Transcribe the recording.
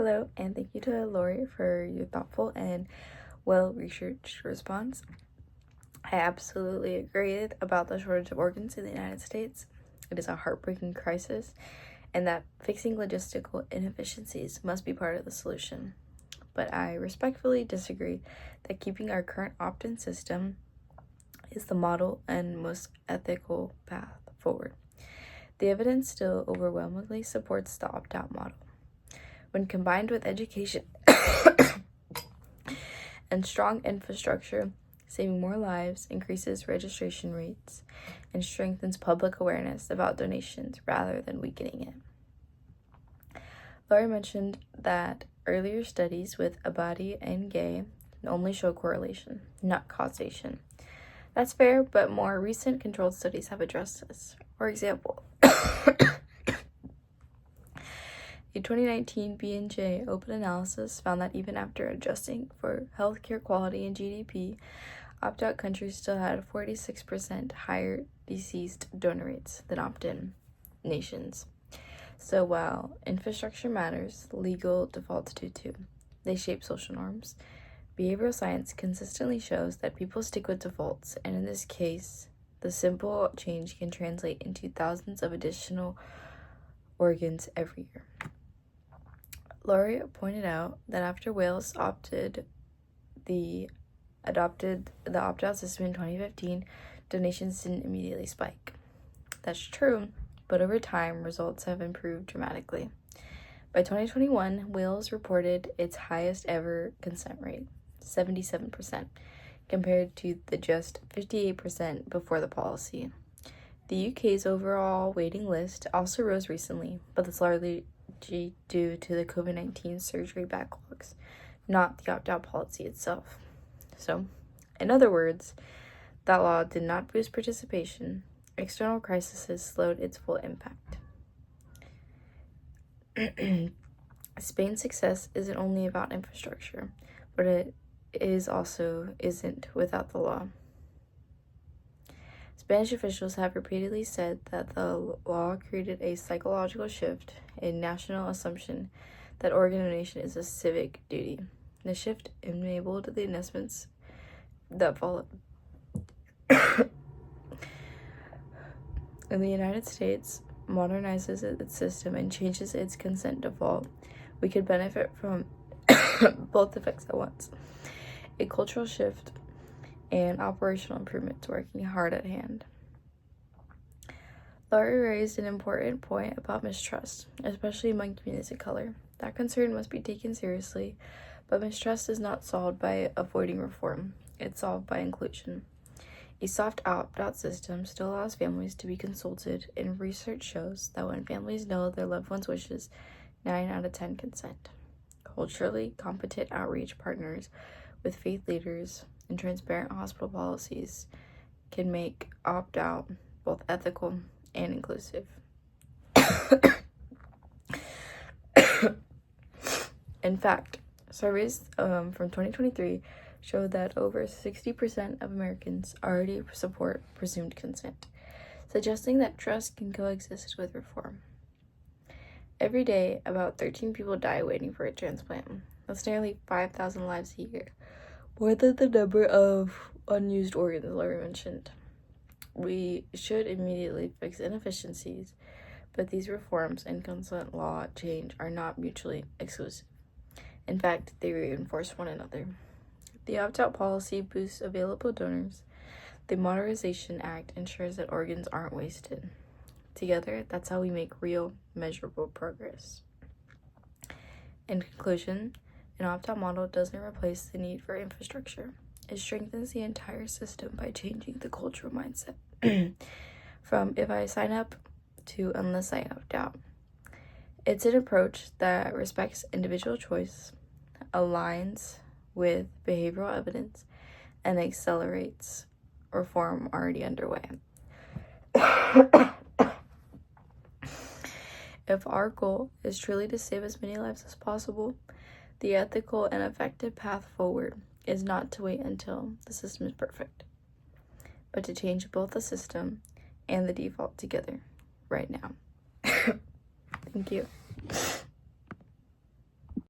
Hello, and thank you to Lori for your thoughtful and well-researched response. I absolutely agree about the shortage of organs in the United States. It is a heartbreaking crisis, and that fixing logistical inefficiencies must be part of the solution. But I respectfully disagree that keeping our current opt-in system is the model and most ethical path forward. The evidence still overwhelmingly supports the opt-out model. When combined with education and strong infrastructure, saving more lives increases registration rates and strengthens public awareness about donations rather than weakening it. Laura mentioned that earlier studies with Abadi and Gay only show correlation, not causation. That's fair, but more recent controlled studies have addressed this. For example, a 2019 B&J open analysis found that even after adjusting for healthcare quality and GDP, opt-out countries still had 46% higher deceased donor rates than opt-in nations. So while infrastructure matters, legal defaults do too. They shape social norms. Behavioral science consistently shows that people stick with defaults, and in this case, the simple change can translate into thousands of additional organs every year. Laurie pointed out that after Wales adopted the opt-out system in 2015, donations didn't immediately spike. That's true, but over time, results have improved dramatically. By 2021, Wales reported its highest ever consent rate, 77%, compared to the just 58% before the policy. The UK's overall waiting list also rose recently, but that's largely due to the COVID-19 surgery backlogs, not the opt-out policy itself. So, in other words, that law did not boost participation. External crises slowed its full impact. Spain's success isn't only about infrastructure, but it isn't without the law. Spanish officials have repeatedly said that the law created a psychological shift, a national assumption that organ donation is a civic duty. The shift enabled the investments that followed. In the United States modernizes its system and changes its consent default, we could benefit from both effects at once. A cultural shift and operational improvements working hard at hand. Laurie raised an important point about mistrust, especially among communities of color. That concern must be taken seriously, but mistrust is not solved by avoiding reform. It's solved by inclusion. A soft opt-out system still allows families to be consulted, and research shows that when families know their loved one's wishes, 9 out of 10 consent. Culturally competent outreach partners with faith leaders and transparent hospital policies can make opt-out both ethical and inclusive. In fact, surveys from 2023 show that over 60% of Americans already support presumed consent, suggesting that trust can coexist with reform. Every day, about 13 people die waiting for a transplant. That's nearly 5,000 lives a year, more than the number of unused organs Laurie mentioned. We should immediately fix inefficiencies, but these reforms and consent law change are not mutually exclusive. In fact, they reinforce one another. The opt-out policy boosts available donors. The Modernization Act ensures that organs aren't wasted. Together, that's how we make real, measurable progress. In conclusion, an opt-out model doesn't replace the need for infrastructure. It strengthens the entire system by changing the cultural mindset from if I sign up to unless I opt out. It's an approach that respects individual choice, aligns with behavioral evidence, and accelerates reform already underway. If our goal is truly to save as many lives as possible, the ethical and effective path forward is not to wait until the system is perfect, but to change both the system and the default together right now. Thank you.